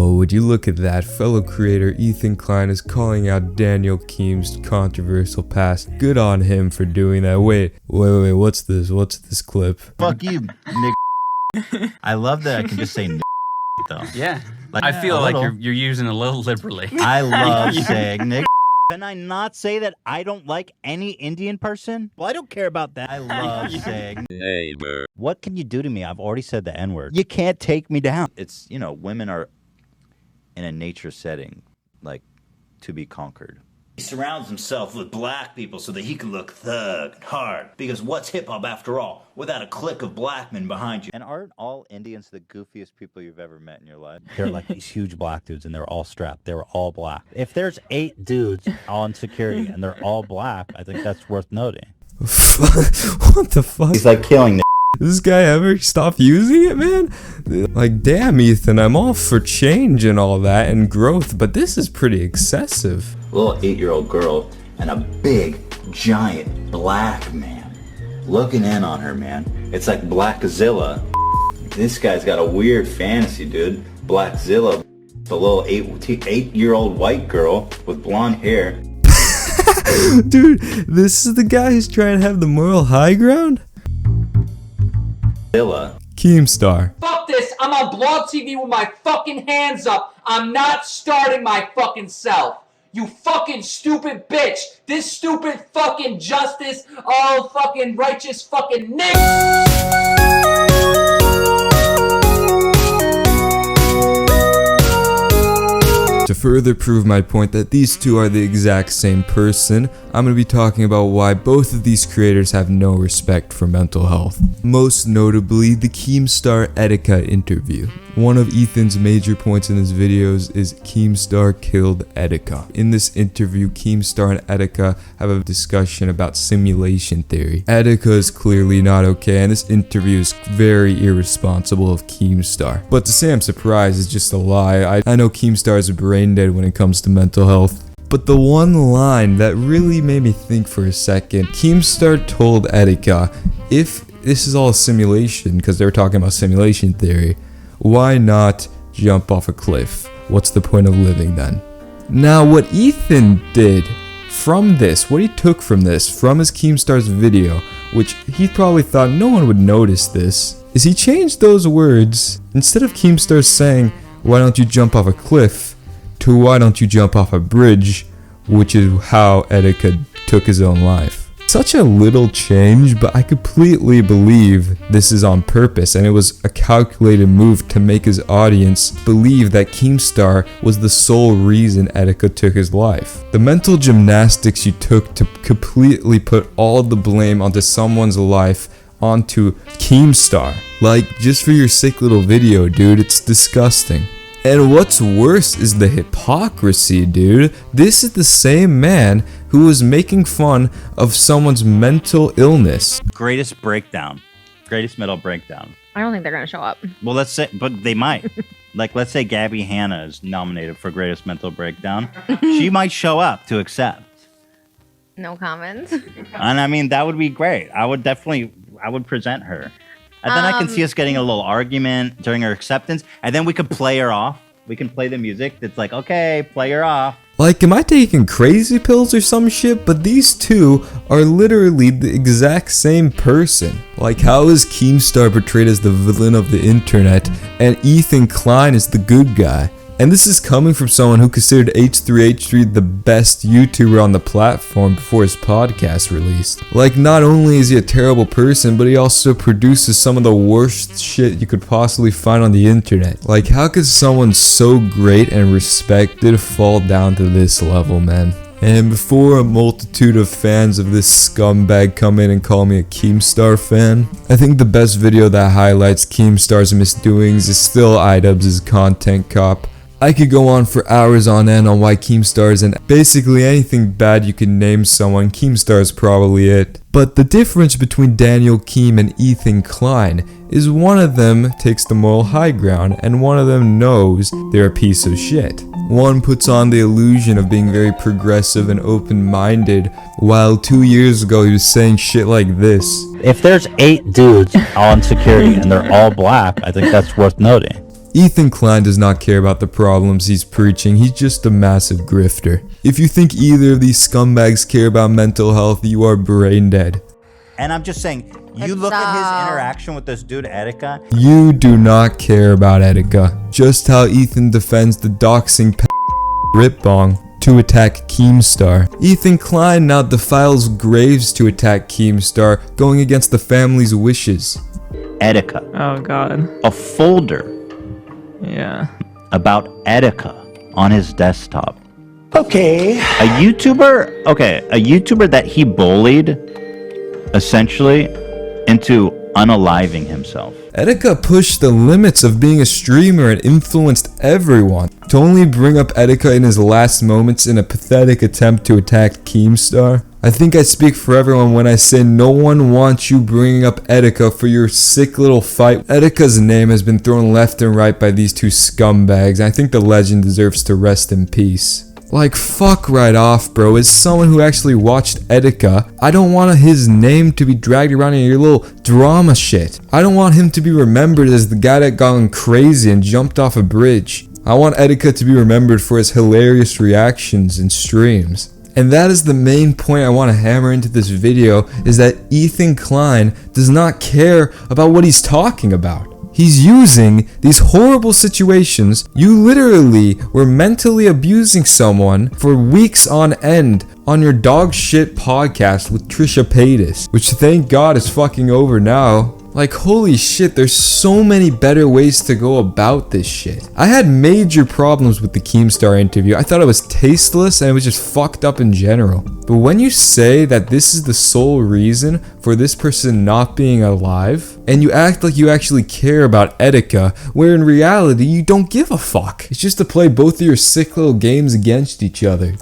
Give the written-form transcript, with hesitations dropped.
Oh, would you look at that? Fellow creator Ethan Klein is calling out Daniel Keem's controversial past. Good on him for doing that. Wait, what's this? What's this clip? Fuck you, Nick. I love that I can just say Nick, though. Yeah. Like, I feel like little. you're using a little liberally. I love saying Nick. Can I not say that I don't like any Indian person? Well, I don't care about that. I love saying neighbor. What can you do to me? I've already said the N-word. You can't take me down. It's, you know, women are in a nature setting, like, to be conquered. He surrounds himself with black people so that he can look thug and hard. Because what's hip-hop after all, without a clique of black men behind you? And aren't all Indians the goofiest people you've ever met in your life? They're like these huge black dudes, and they're all strapped. They were all black. If there's 8 dudes on security, and they're all black, I think that's worth noting. What the fuck? He's like killing the This guy ever stop using it, man? Like, damn, Ethan, I'm all for change and all that and growth, but this is pretty excessive. Little 8-year-old girl and a big, giant black man looking in on her, man. It's like Blackzilla. This guy's got a weird fantasy, dude. Blackzilla, the little 8-year-old white girl with blonde hair. Dude, this is the guy who's trying to have the moral high ground? Keemstar. Fuck this, I'm on Blog TV with my fucking hands up. I'm not starting my fucking self. You fucking stupid bitch. This stupid fucking justice, all fucking righteous fucking nigga. To further prove my point that these two are the exact same person, I'm going to be talking about why both of these creators have no respect for mental health. Most notably, the Keemstar Etika interview. One of Ethan's major points in his videos is Keemstar killed Etika. In this interview, Keemstar and Etika have a discussion about simulation theory. Etika is clearly not okay, and this interview is very irresponsible of Keemstar. But to say I'm surprised is just a lie. I know Keemstar is brain dead when it comes to mental health. But the one line that really made me think for a second, Keemstar told Etika, if this is all a simulation, because they were talking about simulation theory, why not jump off a cliff? What's the point of living then? Now what Ethan did from this, what he took from this, from his Keemstar's video, which he probably thought no one would notice this, is he changed those words. Instead of Keemstar saying, why don't you jump off a cliff, to why don't you jump off a bridge, which is how Etika took his own life. Such a little change, but I completely believe this is on purpose, and it was a calculated move to make his audience believe that Keemstar was the sole reason Etika took his life. The mental gymnastics you took to completely put all the blame onto someone's life onto Keemstar. Like, just for your sick little video, dude, it's disgusting. And what's worse is the hypocrisy, dude. This is the same man who was making fun of someone's mental illness. Greatest breakdown. Greatest metal breakdown. I don't think they're going to show up. Well, let's say, but they might. Like, let's say Gabby Hanna is nominated for greatest mental breakdown. She might show up to accept. No comments. And I mean, that would be great. I would present her. And then I can see us getting a little argument during her acceptance, and then we could play her off. We can play the music that's like, okay, play her off. Like, am I taking crazy pills or some shit? But these two are literally the exact same person. Like, how is Keemstar portrayed as the villain of the internet, and Ethan Klein is the good guy? And this is coming from someone who considered H3H3 the best YouTuber on the platform before his podcast released. Like, not only is he a terrible person, but he also produces some of the worst shit you could possibly find on the internet. Like, how could someone so great and respected fall down to this level, man? And before a multitude of fans of this scumbag come in and call me a Keemstar fan, I think the best video that highlights Keemstar's misdoings is still iDubbbz' Content Cop. I could go on for hours on end on why Keemstar is in basically anything bad you can name someone. Keemstar is probably it. But the difference between Daniel Keem and Ethan Klein is one of them takes the moral high ground and one of them knows they're a piece of shit. One puts on the illusion of being very progressive and open-minded, while 2 years ago he was saying shit like this. If there's 8 dudes on security and they're all black, I think that's worth noting. Ethan Klein does not care about the problems he's preaching, he's just a massive grifter. If you think either of these scumbags care about mental health, you are brain dead. And I'm just saying, you look at his interaction with this dude, Etika. You do not care about Etika. Just how Ethan defends the doxing Ripbong to attack Keemstar. Ethan Klein now defiles graves to attack Keemstar, going against the family's wishes. Etika. Oh god. A folder. Yeah. About Etika on his desktop. Okay. A YouTuber that he bullied, essentially, into unaliving himself. Etika pushed the limits of being a streamer and influenced everyone. To only bring up Etika in his last moments in a pathetic attempt to attack Keemstar. I think I speak for everyone when I say no one wants you bringing up Etika for your sick little fight. Etika's name has been thrown left and right by these two scumbags, and I think the legend deserves to rest in peace. Like, fuck right off, bro. As someone who actually watched Etika, I don't want his name to be dragged around in your little drama shit. I don't want him to be remembered as the guy that gone crazy and jumped off a bridge. I want Etika to be remembered for his hilarious reactions and streams. And that is the main point I want to hammer into this video, is that Ethan Klein does not care about what he's talking about. He's using these horrible situations. You literally were mentally abusing someone for weeks on end on your dog shit podcast with Trisha Paytas, which thank God is fucking over now. Like, holy shit, there's so many better ways to go about this shit. I had major problems with the Keemstar interview. I thought it was tasteless and it was just fucked up in general. But when you say that this is the sole reason for this person not being alive, and you act like you actually care about Etika, where in reality you don't give a fuck. It's just to play both of your sick little games against each other.